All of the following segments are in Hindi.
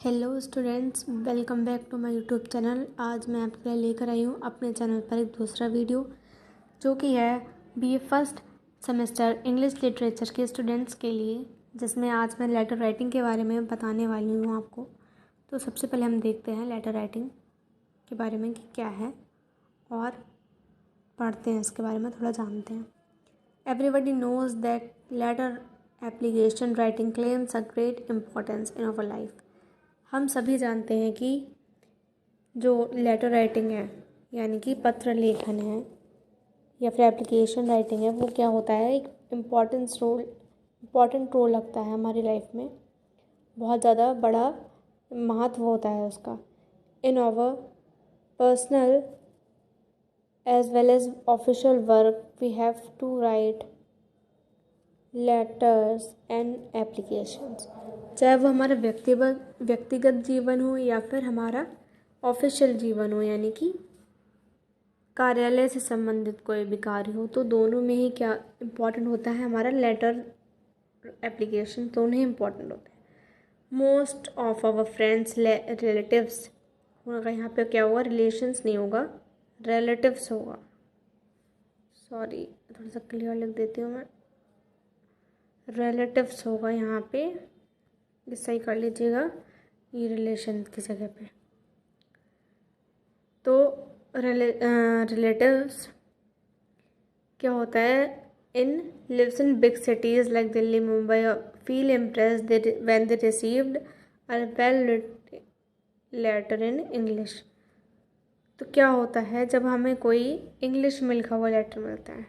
Hello students, welcome back to my YouTube channel. आज मैं आपके लिए लेकर आई हूँ अपने चैनल पर एक दूसरा वीडियो जो कि है BA first semester English literature के स्टूडेंट्स के लिए, जिसमें आज मैं लेटर राइटिंग के बारे में बताने वाली हूँ आपको। तो सबसे पहले हम देखते हैं लेटर राइटिंग के बारे में कि क्या है और पढ़ते हैं, इसके बारे में थोड़ा जानते हैं। Everybody knows that letter application writing claims a great importance in our life. हम सभी जानते हैं कि जो लेटर राइटिंग है यानी कि पत्र लेखन है या फिर एप्लीकेशन राइटिंग है, वो क्या होता है, एक इम्पॉर्टेंट रोल लगता है हमारी लाइफ में। बहुत ज़्यादा बड़ा महत्व होता है उसका। In our personal as well as official work we have to write letters and applications. चाहे वो हमारा व्यक्तिगत जीवन हो या फिर हमारा ऑफिशियल जीवन हो, यानी कि कार्यालय से संबंधित कोई भी कार्य हो, तो दोनों में ही क्या इम्पोर्टेंट होता है, हमारा लेटर एप्लीकेशन दोनों ही इम्पोर्टेंट होते हैं। Most of our friends relatives होगा, यहाँ पे क्या होगा, रिलेशंस नहीं होगा, रिलेटिव्स होगा। सॉरी, थोड़ा सा क्लियर लिख देती हूँ मैं, रिलेटिव्स होगा यहाँ पे, ये सही कर लीजिएगा, ये रिलेशन की जगह पे। तो रिलेटिव्स क्या होता है, in lives in big cities like Delhi, Mumbai, feel impressed when they received a well letter in English. तो क्या होता है, जब हमें कोई इंग्लिश में लिखा हुआ लेटर मिलता है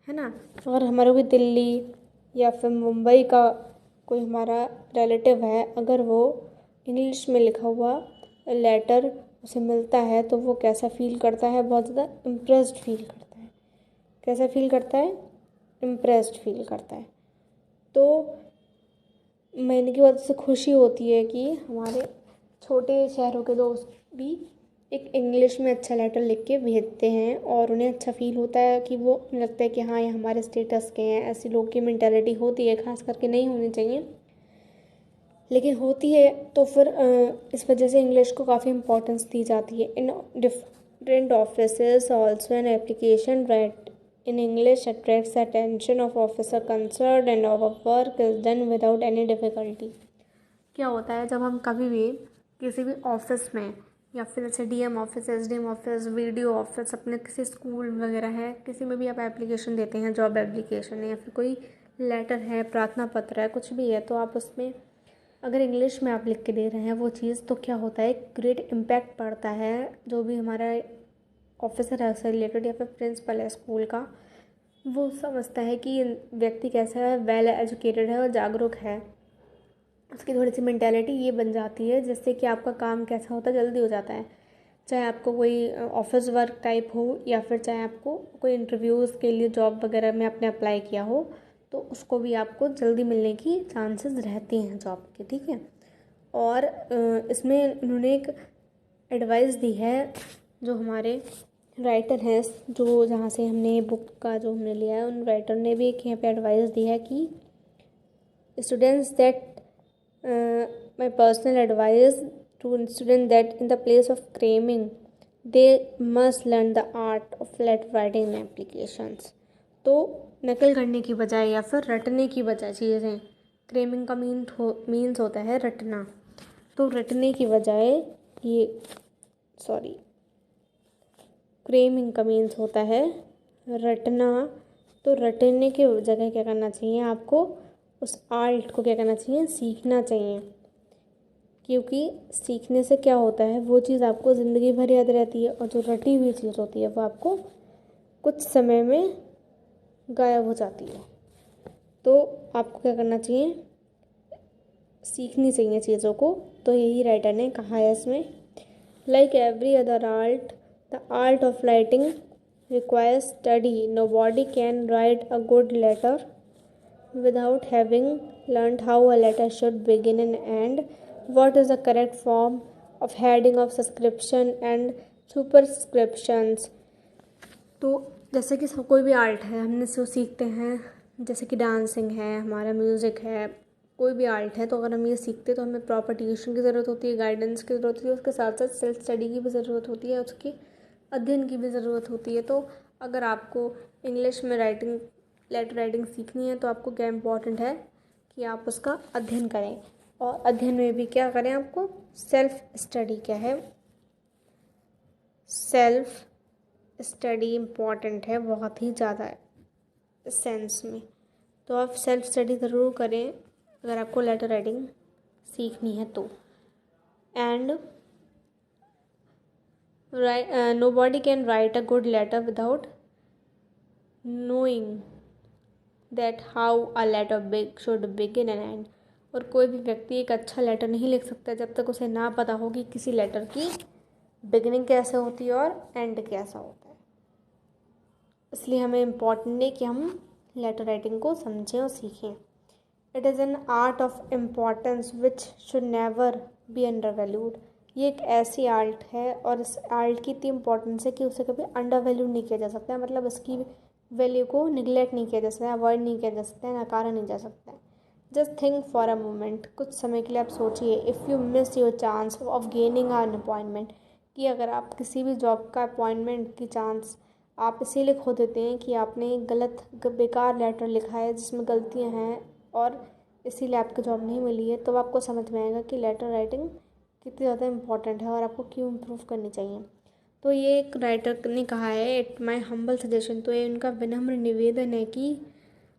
ना, अगर हमारे कोई दिल्ली या फिर मुंबई का कोई हमारा रिलेटिव है, अगर वो इंग्लिश में लिखा हुआ लेटर उसे मिलता है तो वो कैसा फील करता है, बहुत ज़्यादा इम्प्रेस्ड फील करता है। कैसा फील करता है, इम्प्रेस्ड फील करता है। तो मैंने की बात से खुशी होती है कि हमारे छोटे शहरों के दोस्त भी एक इंग्लिश में अच्छा लेटर लिख के भेजते हैं और उन्हें अच्छा फील होता है कि वो लगता है कि हाँ, ये हमारे स्टेटस के हैं। ऐसी लोग की मेंटालिटी होती है, खास करके नहीं होनी चाहिए, लेकिन होती है। तो फिर इस वजह से इंग्लिश को काफ़ी इम्पोर्टेंस दी जाती है। In different offices also an application write in English attracts attention of officer concern and our work is done without any difficulty. क्या होता है, जब हम कभी भी किसी भी ऑफिस में या फिर जैसे DM office, SDM office, video office, अपने किसी स्कूल वगैरह है, किसी में भी आप एप्लीकेशन देते हैं, जॉब एप्लीकेशन है या फिर कोई लेटर है, प्रार्थना पत्र है, कुछ भी है, तो आप उसमें अगर इंग्लिश में आप लिख के दे रहे हैं वो चीज़, तो क्या होता है, ग्रेट इम्पैक्ट पड़ता है। जो भी हमारा ऑफिसर है उससे रिलेटेड या फिर प्रिंसिपल है स्कूल का, वो समझता है कि व्यक्ति कैसा है, वेल एजुकेटेड है और जागरूक है। उसकी थोड़ी सी मेंटालिटी ये बन जाती है जिससे कि आपका काम कैसा होता है, जल्दी हो जाता है। चाहे आपको कोई ऑफिस वर्क टाइप हो या फिर चाहे आपको कोई इंटरव्यूज़ के लिए जॉब वगैरह में आपने अप्लाई किया हो, तो उसको भी आपको जल्दी मिलने की चांसेस रहती हैं जॉब के, ठीक है। और इसमें उन्होंने एक एडवाइस दी है, जो हमारे राइटर हैं, जो जहाँ से हमने बुक का जो हमने लिया है, उन राइटर ने भी एक यहाँ पे एडवाइस दी है कि students that my personal advice to students that in the place of cramming they must learn the art of letter writing in applications। तो नकल करने की बजाय या फिर रटने की बजाय चीज़ें, क्रेमिंग का मीन्स होता है रटना, तो रटने की बजाय ये क्रेमिंग का मीन्स होता है रटना। तो रटने के जगह क्या करना चाहिए, आपको उस आर्ट को क्या करना चाहिए, सीखना चाहिए। क्योंकि सीखने से क्या होता है, वो चीज़ आपको ज़िंदगी भर याद रहती है और जो रटी हुई चीज़ होती है वो आपको कुछ समय में गायब हो जाती है। तो आपको क्या करना चाहिए, सीखनी चाहिए चीज़ों को। तो यही राइटर ने कहा है इसमें, like every other art the art of writing requires study. Nobody can write a good letter without having learned how a letter should begin and end, what is the correct form of heading of subscription and superscriptions। तो जैसे कि कोई भी आर्ट है, हमने इसको सीखते हैं, जैसे कि डांसिंग है, हमारा म्यूज़िक है, कोई भी आर्ट है तो अगर हम ये सीखते तो हमें प्रॉपर ट्यूशन की ज़रूरत होती है, गाइडेंस की ज़रूरत होती है, उसके साथ साथ सेल्फ स्टडी की भी ज़रूरत होती है, उसके अध्ययन की भी ज़रूरत होती है। तो अगर आपको इंग्लिश में राइटिंग, लेटर राइटिंग सीखनी है तो आपको क्या इम्पोर्टेंट है कि आप उसका अध्ययन करें। और अध्ययन में भी क्या करें, आपको सेल्फ स्टडी क्या है, सेल्फ स्टडी इम्पॉर्टेंट है बहुत ही ज़्यादा सेंस में। तो आप सेल्फ स्टडी ज़रूर करें अगर आपको लेटर राइटिंग सीखनी है तो। And nobody can write a good letter without knowing that how a letter should begin and end। और कोई भी व्यक्ति एक अच्छा लेटर नहीं लिख सकता जब तक उसे ना पता हो कि किसी लेटर की बिगिनिंग कैसे होती है और एंड कैसा होता है। इसलिए हमें इम्पॉर्टेंट है कि हम लेटर राइटिंग को समझें और सीखें। It is an art of importance which should never be under valued. ये एक ऐसी आर्ट है और इस आर्ट की इतनी इम्पोर्टेंस है कि उसे कभी अंडर वैल्यू नहीं किया जा सकता है, मतलब उसकी वैल्यू को निगलेक्ट नहीं किया जा सकता है, अवॉइड नहीं किया जा सकता है, नकारा नहीं जा सकता है। Just think for a moment, कुछ समय के लिए आप सोचिए, if you miss your chance of gaining an appointment, कि अगर आप किसी भी जॉब का अपॉइंटमेंट की चांस आप इसीलिए खो देते हैं कि आपने एक गलत बेकार लेटर लिखा है जिसमें गलतियाँ हैं और इसीलिए आपको जॉब नहीं मिली है, तो आपको समझ में आएगा कि लेटर राइटिंग कितनी ज़्यादा इम्पॉर्टेंट है और आपको क्यों इम्प्रूव करनी चाहिए। तो ये एक राइटर ने कहा है, इट माई हम्बल सजेशन, तो ये उनका विनम्र निवेदन है कि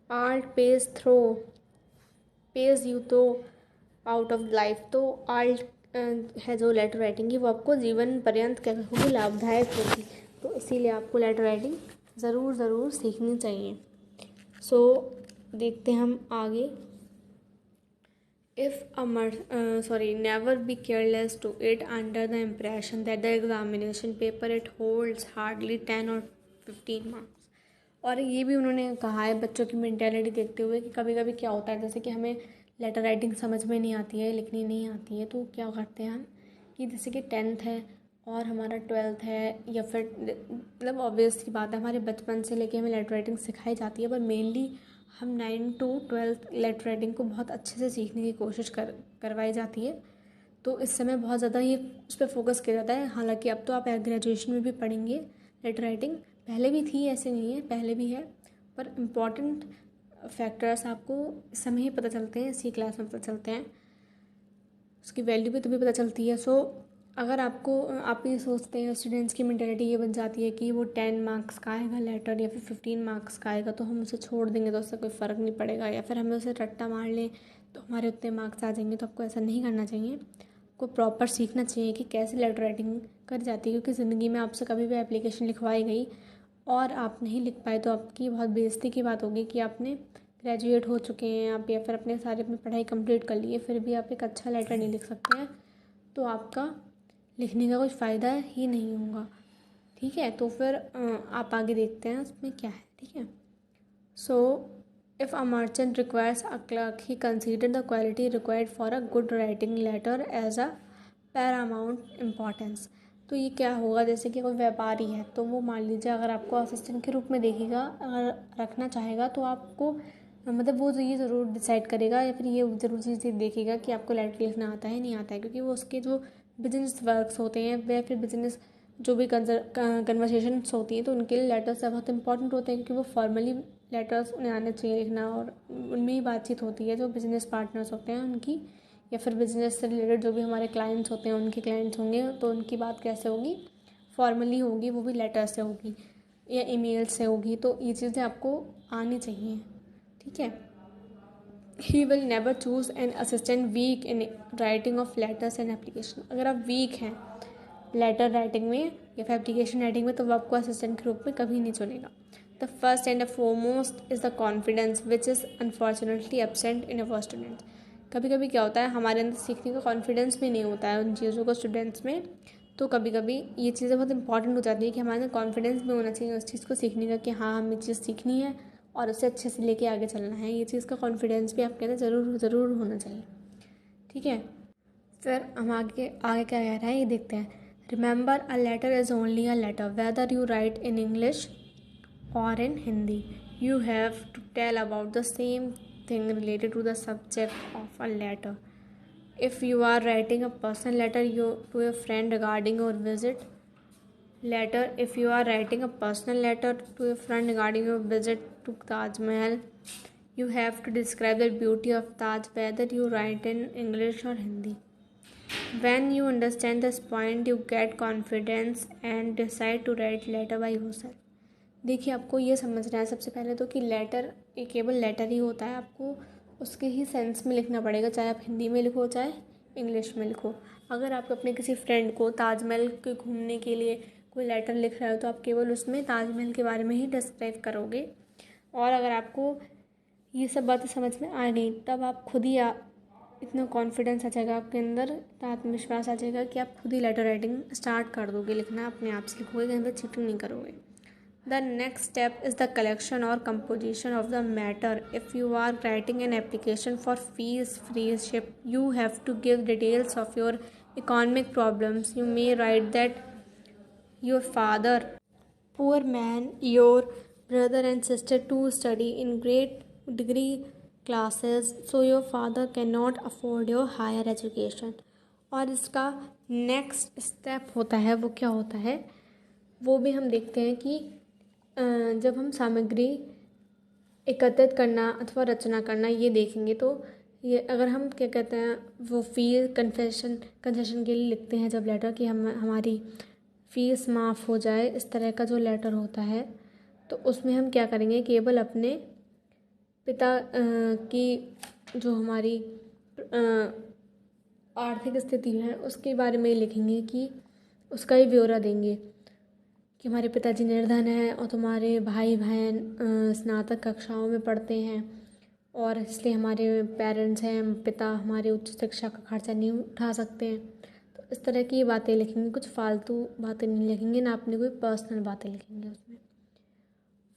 आर्ट पेज यू तो आउट ऑफ लाइफ। तो आर्ट है जो लेटर राइटिंग की, वो आपको जीवन पर्यंत क्या होगी, लाभदायक होगी। तो इसीलिए आपको लेटर राइटिंग ज़रूर सीखनी चाहिए। सो देखते हैं हम आगे। Never be careless to it under the impression that the examination paper it holds hardly 10 or 15 marks। और ये भी उन्होंने कहा है बच्चों की मेंटेलिटी देखते हुए कि कभी कभी क्या होता है, जैसे कि हमें लेटर राइटिंग समझ में नहीं आती है, लिखनी नहीं आती है, तो क्या करते हैं हम कि जैसे कि 10th है और हमारा 12th है, या फिर मतलब ऑब्वियस की बात है हमारे बचपन से लेके हमें लेटर राइटिंग सिखाई जाती है, पर मेनली हम 9 to 12 लेटर राइटिंग को बहुत अच्छे से सीखने की कोशिश करवाई जाती है। तो इस समय बहुत ज़्यादा ये उस पर फोकस किया जाता है। हालांकि अब तो आप ग्रेजुएशन में भी पढ़ेंगे लेटर राइटिंग, पहले भी थी, ऐसे नहीं है, पहले भी है, पर इम्पॉर्टेंट फैक्टर्स आपको इस समय ही पता चलते हैं, इसी क्लास में पता चलते हैं, उसकी वैल्यू भी तभी पता चलती है। सो अगर आप ये सोचते हैं, स्टूडेंट्स की मेंटालिटी ये बन जाती है कि वो 10 मार्क्स का आएगा लेटर या फिर 15 मार्क्स का आएगा तो हम उसे छोड़ देंगे तो उससे कोई फ़र्क नहीं पड़ेगा, या फिर हमें उसे रट्टा मार लें तो हमारे उतने मार्क्स आ जाएंगे, तो आपको ऐसा नहीं करना चाहिए। आपको प्रॉपर सीखना चाहिए कि कैसे लेटर राइटिंग कर जाती है, क्योंकि ज़िंदगी में आपसे कभी भी एप्लीकेशन लिखवाई गई और आप नहीं लिख पाए तो आपकी बहुत बेइज्जती की बात होगी कि आपने ग्रेजुएट हो चुके हैं आप, या फिर अपने अपनी पढ़ाई कंप्लीट कर ली है, फिर भी आप एक अच्छा लेटर नहीं लिख सकते हैं, तो आपका लिखने का कुछ फ़ायदा ही नहीं होगा। ठीक है, तो फिर आप आगे देखते हैं उसमें क्या है। ठीक है, so if a merchant requires a clerk he consider the quality required for a good writing letter as a paramount importance. तो ये क्या होगा, जैसे कि कोई व्यापारी है तो वो मान लीजिए अगर आपको असिस्टेंट के रूप में देखेगा, अगर रखना चाहेगा तो आपको मतलब वो ये ज़रूर डिसाइड करेगा या फिर ये ज़रूर चीज़ देखेगा कि आपको लेटर लिखना आता है नहीं आता है, क्योंकि वो उसके जो बिजनेस वर्क्स होते हैं या फिर बिजनेस जो भी कन्वर्सेशंस होती हैं तो उनके लिए लेटर्स बहुत इंपॉर्टेंट होते हैं, क्योंकि वो फॉर्मली लेटर्स उन्हें आने चाहिए लिखना, और उनमें ही बातचीत होती है जो बिजनेस पार्टनर्स होते हैं उनकी, या फिर बिजनेस से रिलेटेड जो भी हमारे क्लाइंट्स होते हैं उनके क्लाइंट्स होंगे, तो उनकी बात कैसे होगी, फॉर्मली होगी, वो भी लेटर से होगी या ईमेल से होगी। तो ये चीज़ें आपको आनी चाहिए। ठीक है, he will never choose an assistant weak in writing of letters and application. अगर आप वीक हैं लेटर राइटिंग में या फिर एप्लीकेशन राइटिंग में तो वो आपको असिस्टेंट के रूप में कभी नहीं चुनेगा। The first and the foremost is the confidence which is unfortunately absent in our students. कभी कभी क्या होता है हमारे अंदर सीखने का कॉन्फिडेंस भी नहीं होता है उन चीज़ों को स्टूडेंट्स में, तो कभी कभी ये चीज़ें बहुत इंपॉर्टेंट हो जाती है कि हमारे अंदर कॉन्फिडेंस भी होना चाहिए उस चीज़ को सीखने का कि हाँ हमें चीज़ सीखनी है और उसे अच्छे से लेके आगे चलना है। ये चीज़ का कॉन्फिडेंस भी आपके अंदर ज़रूर होना चाहिए। ठीक है, फिर हम आगे आगे क्या कह रहा है ये देखते हैं। Remember a letter is only a letter whether you write in English or in Hindi, you have to tell about the same something related to the subject of a letter. If you are writing a personal letter to a friend regarding your visit, if you are writing a personal letter to a friend regarding your visit to Taj Mahal, you have to describe the beauty of Taj, whether you write in English or Hindi. When you understand this point, you get confidence and decide to write letter by yourself. देखिए, आपको ये समझना है सबसे पहले तो कि लेटर एक केवल लेटर ही होता है, आपको उसके ही सेंस में लिखना पड़ेगा, चाहे आप हिंदी में लिखो चाहे इंग्लिश में लिखो। अगर आप अपने किसी फ्रेंड को ताजमहल के घूमने के लिए कोई लेटर लिख रहे हो तो आप केवल उसमें ताजमहल के बारे में ही डिस्क्राइब करोगे। और अगर आपको ये सब बातें समझ में आ गई तब आप खुद ही इतना कॉन्फिडेंस आ जाएगा आपके अंदर, इतना आत्मविश्वास आ जाएगा कि आप खुद ही लेटर राइटिंग स्टार्ट कर दोगे, लिखना अपने आप से लिखोगे, कहीं पर चीटिंग नहीं करोगे। The next step is the collection or composition of the matter. If you are writing an application for free ship, you have to give details of your economic problems. You may write that your father, poor man, your brother and sister to study in great degree classes, so your father cannot afford your higher education. और इसका नेक्स्ट स्टेप होता है, वो क्या होता है वो भी हम देखते हैं कि जब हम सामग्री एकत्रित करना अथवा रचना करना ये देखेंगे तो ये अगर हम क्या कहते हैं वो फीस कंसेशन के लिए लिखते हैं जब लेटर कि हमारी फ़ीस माफ़ हो जाए, इस तरह का जो लेटर होता है तो उसमें हम क्या करेंगे, केवल अपने पिता की जो हमारी आर्थिक स्थिति है उसके बारे में लिखेंगे कि उसका ही ब्यौरा देंगे कि हमारे पिताजी निर्धन हैं और तुम्हारे भाई बहन स्नातक कक्षाओं में पढ़ते हैं और इसलिए हमारे पेरेंट्स हैं, पिता हमारे उच्च शिक्षा का खर्चा नहीं उठा सकते हैं। तो इस तरह की बातें लिखेंगे, कुछ फालतू बातें नहीं लिखेंगे, ना अपनी कोई पर्सनल बातें लिखेंगे उसमें।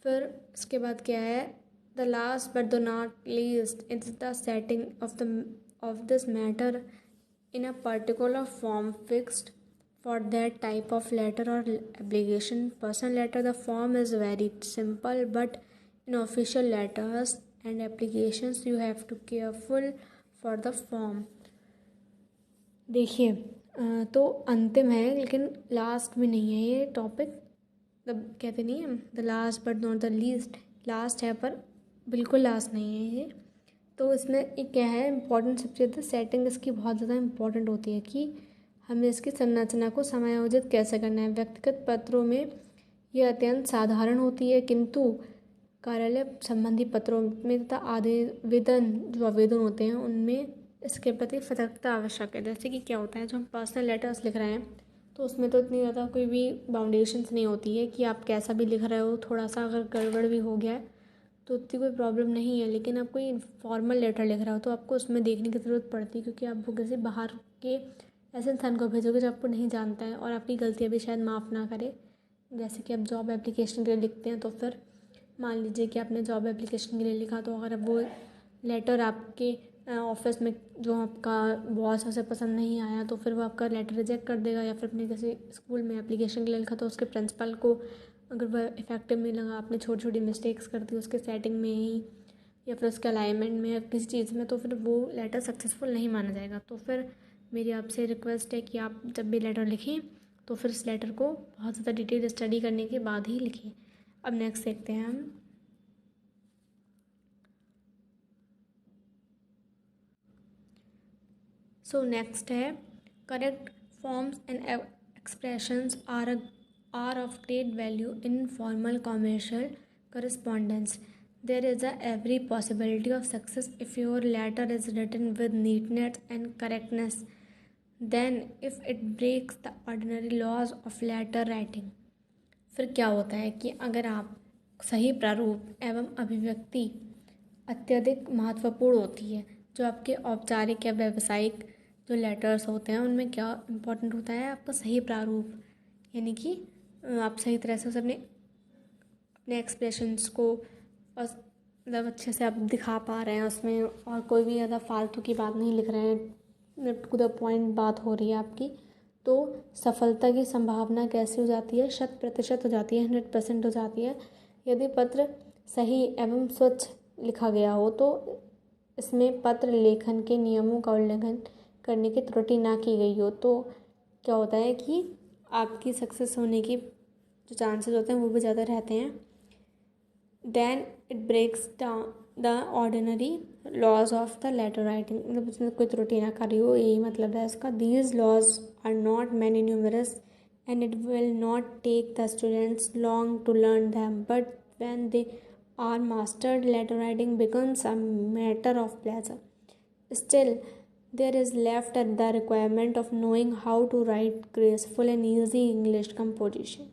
फिर उसके बाद क्या है, the last but the not least it's the setting of this matter in a particular form fixed for that type of letter or application. Personal letter, the form is very simple, but in official letters and applications you have to careful for the form. देखिए तो अंतिम है लेकिन लास्ट में नहीं है ये टॉपिक, कहते नहीं है the last but not the least, last है पर बिल्कुल लास्ट नहीं है ये। तो इसमें एक क्या है इम्पॉर्टेंट, सबसे ज़्यादा सेटिंग इसकी बहुत ज़्यादा इम्पॉर्टेंट होती है कि हमें इसकी संरचना को समायोजित कैसे करना है। व्यक्तिगत पत्रों में ये अत्यंत साधारण होती है, किंतु कार्यालय संबंधी पत्रों में तथा जो आवेदन होते हैं उनमें इसके प्रति सतर्कता आवश्यक है। जैसे कि क्या होता है, जो हम पर्सनल लेटर्स लिख रहे हैं तो उसमें तो इतनी ज़्यादा कोई भी बाउंडेशंस नहीं होती है कि आप कैसा भी लिख रहे हो, थोड़ा सा अगर गड़बड़ भी हो गया है तो उतनी कोई प्रॉब्लम नहीं है। लेकिन आप कोई फॉर्मल लेटर लिख रहे हो तो आपको उसमें देखने की ज़रूरत पड़ती है, क्योंकि आप वो किसी बाहर के ऐसे इंसान को भेजोगे जो आपको नहीं जानता है और आपकी गलतियाँ भी शायद माफ़ ना करे। जैसे कि आप जॉब एप्लीकेशन के लिए लिखते हैं तो फिर मान लीजिए कि आपने जॉब एप्लीकेशन के लिए लिखा, तो अगर वो लेटर आपके ऑफिस में जो आपका बॉस है उसे पसंद नहीं आया तो फिर वो आपका लेटर रिजेक्ट कर देगा। या फिर अपने किसी स्कूल में एप्लीकेशन के लिए लिखा तो उसके प्रिंसिपल को अगर वह इफेक्टिव नहीं लगा, आपने छोटी छोटी मिस्टेक्स कर दी उसके सेटिंग में ही या फिर उसके अलाइनमेंट में या किसी चीज़ में, तो फिर वो लेटर सक्सेसफुल नहीं माना जाएगा। तो फिर मेरी आपसे रिक्वेस्ट है कि आप जब भी लेटर लिखें तो फिर इस लेटर को बहुत ज़्यादा डिटेल स्टडी करने के बाद ही लिखें। अब नेक्स्ट देखते हैं हम। सो नेक्स्ट है correct forms and expressions are of great value in formal commercial correspondence. There is every possibility of success if your letter is written with neatness and correctness than if it breaks the ordinary laws of letter writing. फिर क्या होता है कि अगर आप सही प्रारूप एवं अभिव्यक्ति अत्यधिक महत्वपूर्ण होती है। जो आपके औपचारिक या व्यावसायिक जो लेटर्स होते हैं उनमें क्या इम्पोर्टेंट होता है, आपका सही प्रारूप, यानी कि आप सही तरह से अपने एक्सप्रेशंस को मतलब अच्छे से आप दिखा पा रहे हैं उसमें, और कोई भी ज़्यादा फालतू की बात नहीं लिख रहे हैं, टू द पॉइंट बात हो रही है आपकी, तो सफलता की संभावना कैसी हो जाती है, 100% हो जाती है, 100% हो जाती है। यदि पत्र सही एवं स्वच्छ लिखा गया हो तो इसमें पत्र लेखन के नियमों का उल्लंघन करने की त्रुटि ना की गई हो, तो क्या होता है कि आपकी सक्सेस होने की जो चांसेस होते हैं वो भी ज़्यादा रहते हैं। Then it breaks the ordinary laws of the letter writing, मतलब उसमें कोई त्रुटि ना करी हो, यही मतलब है इसका। These laws are not many numerous and it will not take the students long to learn them, but when they are mastered, letter writing becomes a matter of pleasure. Still, there is left the requirement of knowing how to write graceful and easy English composition.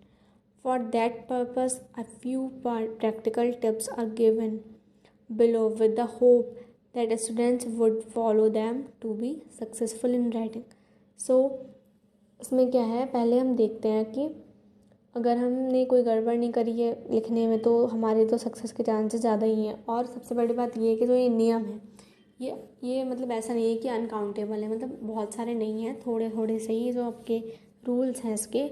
For that purpose, a few practical tips are given below with the hope that students would follow them to be successful in writing. So, इसमें क्या है, पहले हम देखते हैं कि अगर हमने कोई गड़बड़ नहीं करी है लिखने में तो हमारे तो सक्सेस के चांसेस ज़्यादा ही हैं। और सबसे बड़ी बात ये है कि जो ये नियम है ये मतलब ऐसा नहीं है कि अनकाउंटेबल है, मतलब बहुत सारे नहीं हैं, थोड़े थोड़े से ही जो आपके रूल्स हैं इसके,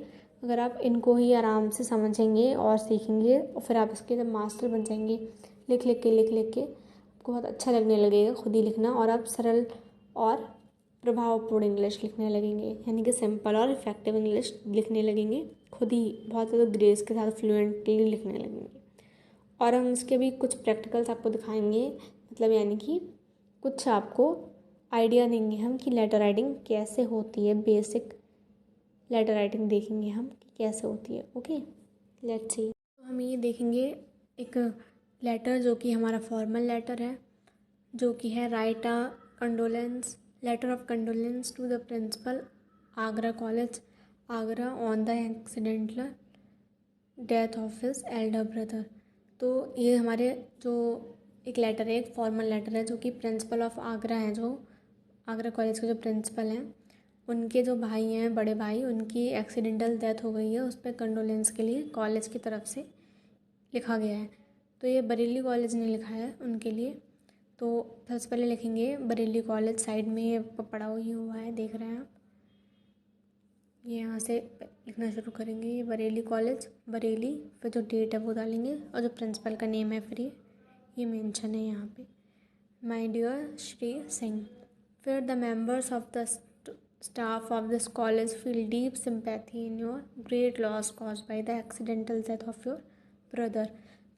अगर आप इनको ही आराम से समझेंगे और सीखेंगे और फिर आप इसके जब मास्टर बन जाएंगे, लिख लिख के आपको बहुत अच्छा लगने लगेगा खुद ही लिखना, और आप सरल और प्रभावपूर्ण इंग्लिश लिखने लगेंगे, यानी कि सिंपल और इफेक्टिव इंग्लिश लिखने लगेंगे खुद ही, बहुत ज़्यादा ग्रेस के साथ फ्लुएंटली लिखने लगेंगे। और हम इसके भी कुछ प्रैक्टिकल्स आपको दिखाएंगे, मतलब यानी कि कुछ आपको आइडिया देंगे हम कि लेटर राइटिंग कैसे होती है, बेसिक लेटर राइटिंग देखेंगे हम कि कैसे होती है। Okay, let's see. तो हम ये देखेंगे एक लेटर जो कि हमारा फॉर्मल लेटर है, जो कि है write a condolence letter of condolence to the principal Agra college Agra on the accidental death of his elder brother. तो ये हमारे जो एक लेटर है, एक फॉर्मल लेटर है जो कि प्रिंसिपल ऑफ आगरा हैं, जो आगरा कॉलेज के जो प्रिंसिपल हैं उनके जो भाई हैं, बड़े भाई, उनकी एक्सीडेंटल डेथ हो गई है, उस पर कंडोलेंस के लिए कॉलेज की तरफ से लिखा गया है। तो ये बरेली कॉलेज ने लिखा है उनके लिए। तो सबसे पहले लिखेंगे बरेली कॉलेज, साइड में ये पड़ा हुआ है, देख रहे हैं आप, ये यहाँ से लिखना शुरू करेंगे, ये बरेली कॉलेज, बरेली, फिर जो डेट है वो डालेंगे और जो प्रिंसिपल का नेम है फिर ये मेंशन है यहाँ पे, माय डियर श्री सिंह। फिर the members of the staff of this college feel deep sympathy in your great loss cause by the accidental death of your brother.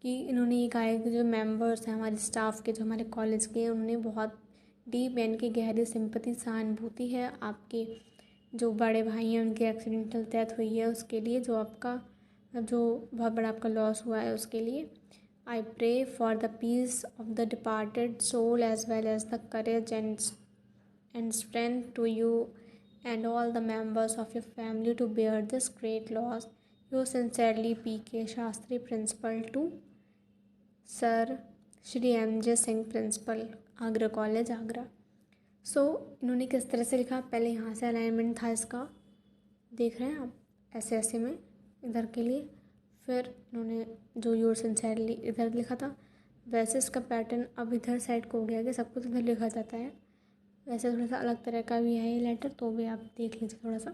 कि इन्होंने ये कहा है कि जो मेंबर्स हैं हमारे स्टाफ के, जो हमारे कॉलेज के, उन्होंने बहुत डीप यानी कि गहरी सिंपैथी, सहानुभूति है आपके जो बड़े भाई हैं उनके एक्सीडेंटल डेथ हुई है उसके लिए, जो आपका जो बहुत बड़ा आपका लॉस हुआ है उसके लिए। I pray for the peace of the departed soul as well as the courage and strength to you and all the members of your family to bear this great loss. You sincerely PK Shastri, principal to sir Shri MJ Singh, principal Agra college Agra. So इन्होंने किस तरह से लिखा, पहले यहाँ से अलाइनमेंट था इसका, देख रहे हैं आप, ऐसे ऐसे में इधर के लिए, फिर इन्होंने जो योर सिंसियरली इधर लिखा था, वैसे इसका पैटर्न अब इधर साइड को हो गया कि सब कुछ इधर लिखा जाता है, वैसे थोड़ा सा अलग तरह का भी है ये लेटर, तो भी आप देख लीजिए थोड़ा सा।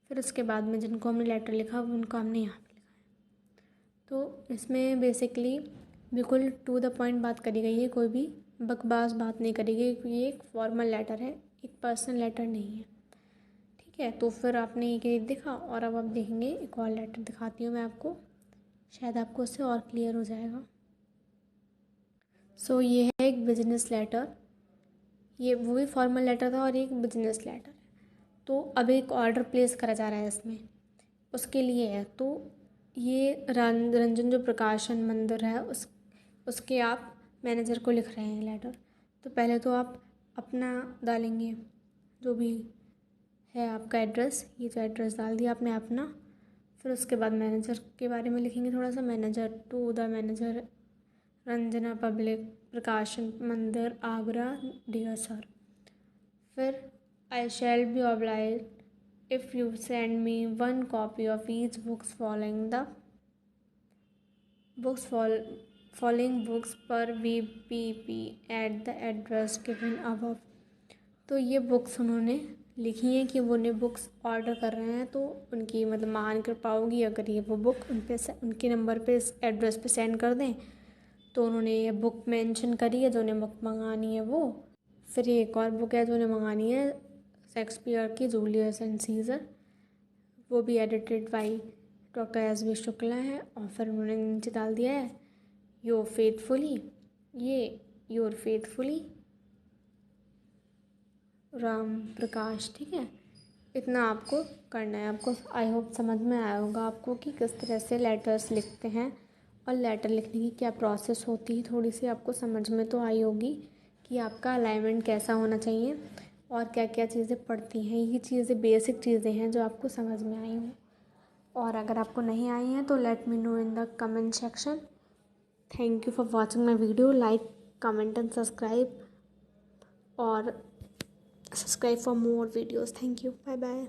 फिर उसके बाद में जिनको हमने लेटर लिखा उनको हमने यहाँ पर लिखा है। तो इसमें बेसिकली बिल्कुल टू द पॉइंट बात करी गई है, कोई भी बकवास बात नहीं करी गई, क्योंकि ये एक फॉर्मल लेटर है, एक पर्सनल लेटर नहीं है। ठीक है, तो फिर आपने ये देखा, और अब आप देखेंगे एक और लेटर दिखाती हूँ मैं आपको, शायद आपको उससे और क्लियर हो जाएगा। सो ये है एक बिजनेस लेटर, ये वो भी फॉर्मल लेटर था और एक बिजनेस लेटर है। तो अब एक ऑर्डर प्लेस करा जा रहा है इसमें, उसके लिए है। तो ये रंजन जो प्रकाशन मंदिर है उसके आप मैनेजर को लिख रहे हैं लेटर। तो पहले तो आप अपना डालेंगे, जो भी है आपका एड्रेस, ये जो एड्रेस डाल दिया आपने अपना। फिर उसके बाद मैनेजर के बारे में लिखेंगे थोड़ा सा, manager to the manager Ranjana public Prakashan Mandir Agra dear sir. फिर I shall be obliged if you send me 1 copy of each books following books per VPP at the address given above. तो ये बुक्स उन्होंने लिखी हैं कि वो उन्हें बुक्स ऑर्डर कर रहे हैं, तो उनकी मतलब महान कृपा होगी अगर ये वो बुक उनके नंबर पे, इस एड्रेस पे सेंड कर दें, तो उन्होंने ये बुक मेंशन करी है जो उन्हें बुक मंगानी है वो। फिर एक और बुक है जो उन्हें मंगानी है शेक्सपियर की जूलियस एंड सीजर, वो भी edited by doctor S V Shukla है। और फिर उन्होंने नीचे डाल दिया है योर फेथफुली राम प्रकाश। ठीक है, इतना आपको करना है। आपको आई होप समझ में आया होगा आपको कि किस तरह से लेटर्स लिखते हैं और लेटर लिखने की क्या प्रोसेस होती है। थोड़ी सी आपको समझ में तो आई होगी कि आपका अलाइनमेंट कैसा होना चाहिए और क्या क्या चीज़ें पड़ती हैं। ये चीज़ें बेसिक चीज़ें हैं जो आपको समझ में आई हों, और अगर आपको नहीं आई हैं तो let me know in the comment section. Thank you for watching my video. Like, comment and subscribe, और subscribe for more videos. Thank you. Bye bye.